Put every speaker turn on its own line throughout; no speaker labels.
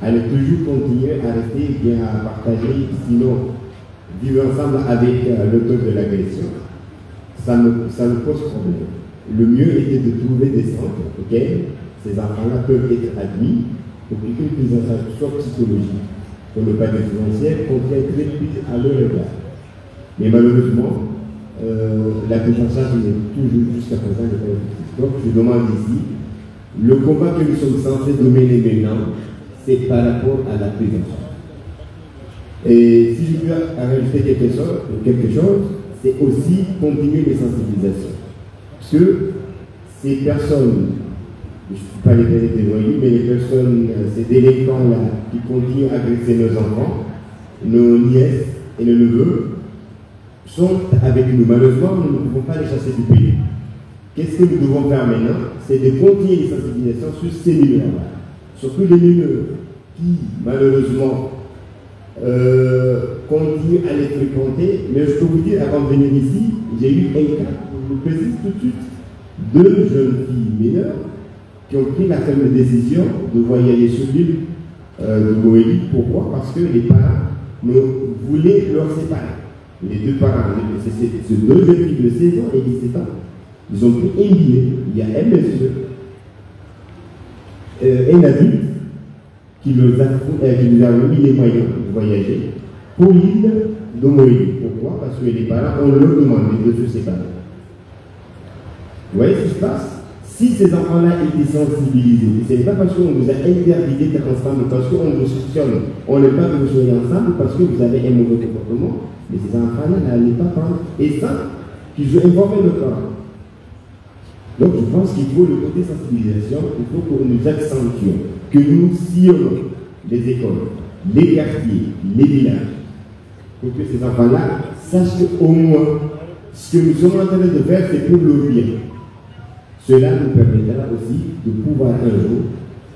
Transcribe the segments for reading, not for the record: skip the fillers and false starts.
à ne toujours continuer à rester bien à partager, sinon vivre ensemble avec l'auteur de l'agression, ça me pose problème. Le mieux était de trouver des centres auxquels ces enfants-là peuvent être admis pour qu'une prise en charge soit psychologique, pour ne pas dire financière, qu'on très plus à leur égard. Mais malheureusement, la prise en charge est toujours jusqu'à présent de pas effective. Donc je demande ici, le combat que nous sommes censés mener maintenant, c'est par rapport à la prise en charge. Et si je peux rajouter quelque chose, c'est aussi continuer les sensibilisations. Parce que ces personnes, je ne suis pas les vérités voyous, mais les personnes, ces délinquants-là qui continuent à agresser nos enfants, nos nièces et nos neveux, sont avec nous. Malheureusement, nous ne pouvons pas les chasser du pays. Qu'est-ce que nous devons faire maintenant? C'est de continuer les sensibilisations sur ces mineurs-là. Surtout les mineurs qui, malheureusement, continuent à les fréquenter. Mais je peux vous dire, avant de venir ici, j'ai eu un cas, je vous précise tout de suite, 2 jeunes filles mineures qui ont pris la ferme décision de voyager sur l'île de Goélie. Pourquoi? Parce que les parents voulaient leur séparer. Les 2 parents, c'est 2 jeunes filles de 16 ans et 17 ans. Ils ont pris un billet. Il y a un monsieur, un adulte, qui nous a remis les moyens de voyager pour l'île de Moïse. Pourquoi? Parce que les parents ont leur demandé de se séparer. Vous voyez ce qui se passe? Si ces enfants-là étaient sensibilisés, ce n'est pas parce qu'on vous a interdit d'être ensemble, parce qu'on vous soupçonne, on n'est pas que vous soyez ensemble parce que vous avez un mauvais comportement, mais ces enfants-là n'allaient pas prendre, et ça, qu'ils ont informé leurs parents. Donc je pense qu'il faut le côté sensibilisation, il faut que nous accentuions, que nous sillonnons les écoles, les quartiers, les villages, pour que ces enfants-là sachent qu'au moins, ce que nous sommes en train de faire, c'est pour leur bien. Cela nous permettra aussi de pouvoir un jour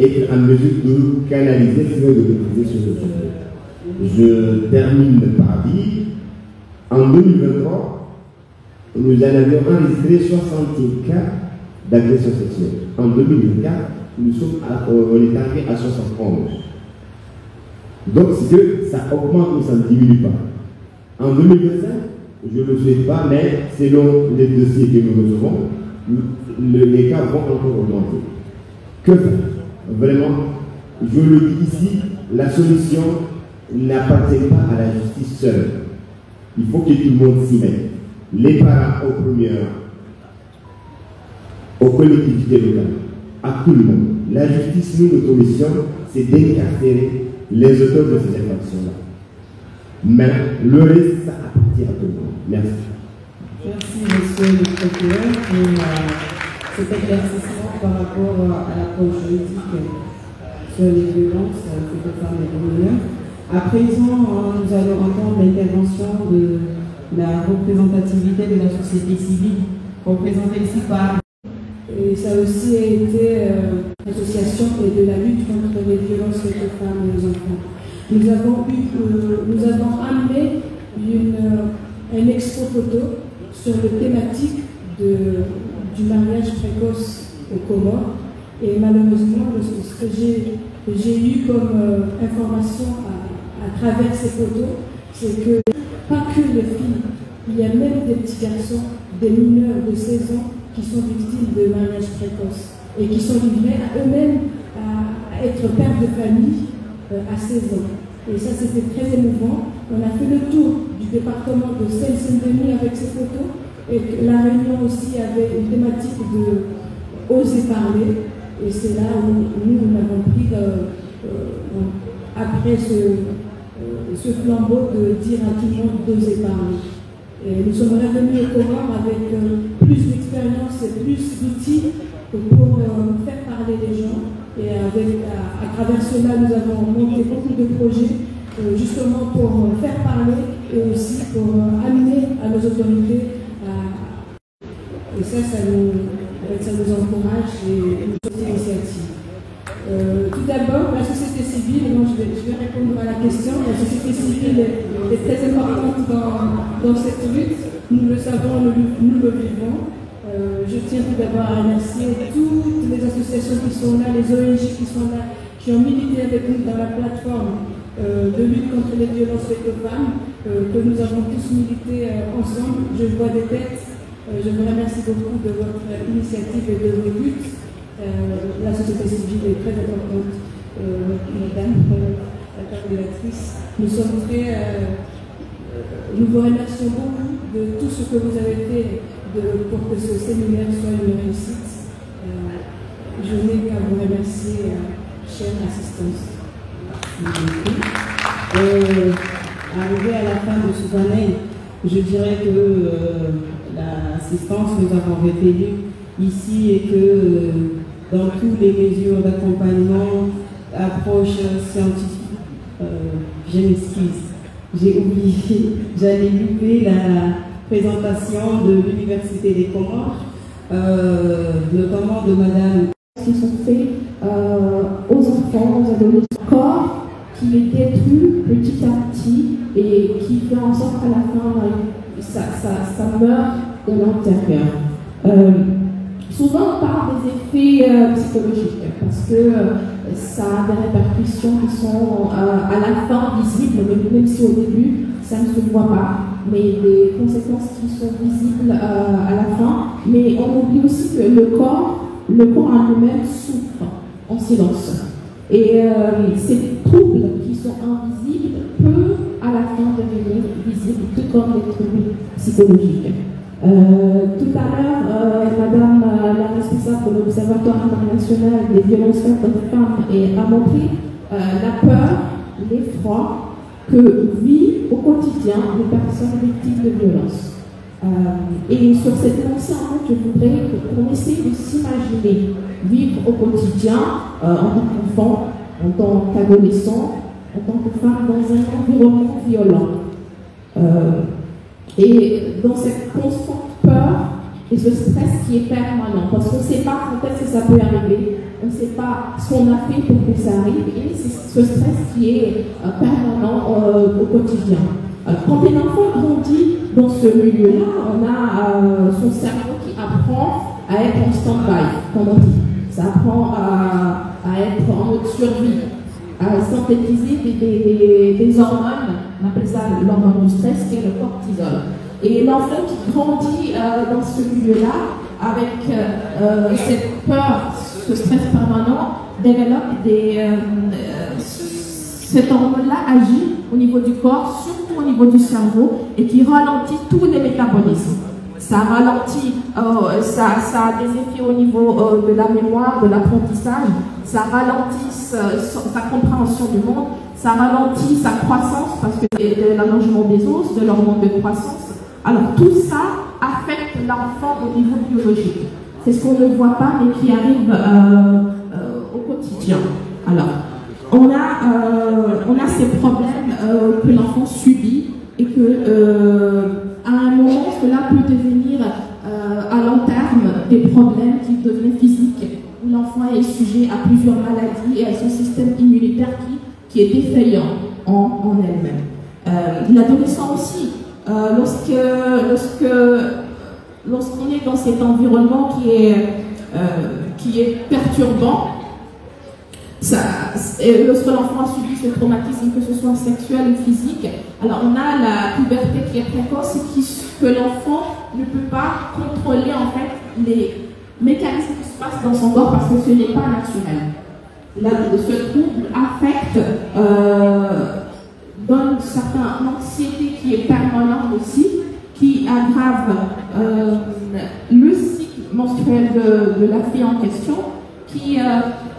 être en mesure de canaliser, sinon de maîtriser sur le sujet. Je termine par dire, en 2023, nous en avions enregistré 60 cas d'agression sexuelle. En 2024, on est arrivé à 71. Donc, c'est que ça augmente ou ça ne diminue pas. En 2025, je ne le souhaite pas, mais selon les dossiers que nous recevons, les cas vont encore augmenter. Que faire? Vraiment, je le dis ici, la solution n'appartient pas à la justice seule. Il faut que tout le monde s'y mette. Les parents au premier rang, aux collectivités locales, à tout le monde. La justice, nous, notre mission, c'est d'incarcérer les auteurs de ces infractions-là. Mais le reste, ça appartient à tout le monde. Merci.
Merci, monsieur le procureur, pour cet éclaircissement par rapport à l'approche juridique sur les violences faites aux femmes et aux mineurs. À présent, nous allons entendre l'intervention de la représentativité de la société civile, représentée ici par...
Et ça aussi a été l'association de la lutte contre les violences faites aux femmes et aux enfants. Nous avons amené un expo photo sur les thématiques du mariage précoce aux Comores. Et malheureusement, ce que j'ai eu comme information à travers ces photos, c'est que pas que les filles, il y a même des petits garçons, des mineurs de 16 ans qui sont victimes de mariage précoce et qui sont livrés à eux-mêmes à être pères de famille à 16 ans. Et ça, c'était très émouvant. On a fait le tour du département de Seine-Saint-Denis avec ces photos. Et la Réunion aussi avait une thématique de oser parler. Et c'est là où nous avons pris, après ce flambeau, de dire à tout le monde d'oser parler. Et nous sommes revenus au Comores avec plus d'expérience et plus d'outils pour faire parler les gens. Et à travers cela, nous avons monté beaucoup de projets justement pour faire parler et aussi pour amener à nos autorités. Et ça nous encourage et nous sommes initiatives. Tout d'abord, la société civile, moi je vais répondre à la question. La société civile est très importante dans cette lutte. Nous le savons, nous le vivons. Je tiens tout d'abord à remercier toutes les associations qui sont là, les ONG qui sont là, qui ont milité avec nous dans la plateforme de lutte contre les violences faites aux femmes, que nous avons tous milité ensemble. Je vois des têtes. Je vous remercie beaucoup de votre initiative et de vos luttes. La société civile est très importante, madame la coordinatrice. Nous vous remercions beaucoup de tout ce que vous avez fait pour que ce séminaire soit une réussite. Je n'ai qu'à vous remercier, chère assistance.
Arrivé à la fin de ce panel, je dirais que l'assistance nous avons révélé ici et que dans toutes les mesures d'accompagnement, approche scientifique, je m'excuse, j'ai oublié, j'allais louper la présentation de l'Université des Comores, notamment de Madame.
Qui sont faits aux enfants, aux adolescents, corps qui est détruit petit à petit et qui fait en sorte qu'à la fin, ça meurt de l'intérieur. Souvent, on parle des effets psychologiques parce que ça a des répercussions qui sont à la fin visibles, même si au début, ça ne se voit pas, mais des conséquences qui sont visibles à la fin. Mais on oublie aussi que le corps en lui-même souffre en silence. Et ces troubles qui sont invisibles peuvent à la fin devenir visibles, tout comme les troubles psychologiques. Tout à l'heure, Madame la responsable de l'Observatoire international des violences faites aux femmes a montré la peur, l'effroi que vivent au quotidien les personnes victimes de violences. Et sur cette lancée, en fait, je voudrais qu'on essaie de s'imaginer vivre au quotidien en tant qu'enfant, en tant qu'adolescent, en tant que femme dans un environnement violent. Et dans cette constante peur et ce stress qui est permanent, parce qu'on ne sait pas quand est-ce que ça peut arriver, on ne sait pas ce qu'on a fait pour que ça arrive, et c'est ce stress qui est permanent au quotidien. Alors, quand un enfant grandit dans ce milieu-là, on a son cerveau qui apprend à être en stand-by, comme on dit. Ça apprend à être en mode survie, à synthétiser des hormones, on appelle ça l'hormone du stress, qui est le cortisol. Et l'enfant qui grandit dans ce milieu-là, avec cette peur, ce stress permanent, développe cette hormone-là agit au niveau du corps, surtout au niveau du cerveau, et qui ralentit tous les métabolismes. Ça ralentit, ça a des effets au niveau de la mémoire, de l'apprentissage, ça ralentit sa compréhension du monde, ça ralentit sa croissance, parce que c'est de l'allongement des os, de l'hormone de croissance. Alors tout ça affecte l'enfant au niveau biologique. C'est ce qu'on ne voit pas, mais qui arrive au quotidien. Alors, on a ces problèmes que l'enfant subit et que à un moment, cela peut devenir à long terme des problèmes qui deviennent physiques, où l'enfant est sujet à plusieurs maladies et à son système immunitaire qui est défaillant en elle-même. L'adolescent aussi, lorsqu'on est dans cet environnement qui est perturbant, lorsque l'enfant a subi ce traumatisme, que ce soit sexuel ou physique, alors on a la puberté qui est précoce et que l'enfant ne peut pas contrôler en fait les mécanismes qui se passent dans son corps parce que ce n'est pas naturel. Ce trouble affecte, donne une certaine anxiété qui est permanente aussi, qui aggrave le cycle menstruel de la fille en question,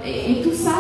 et tout ça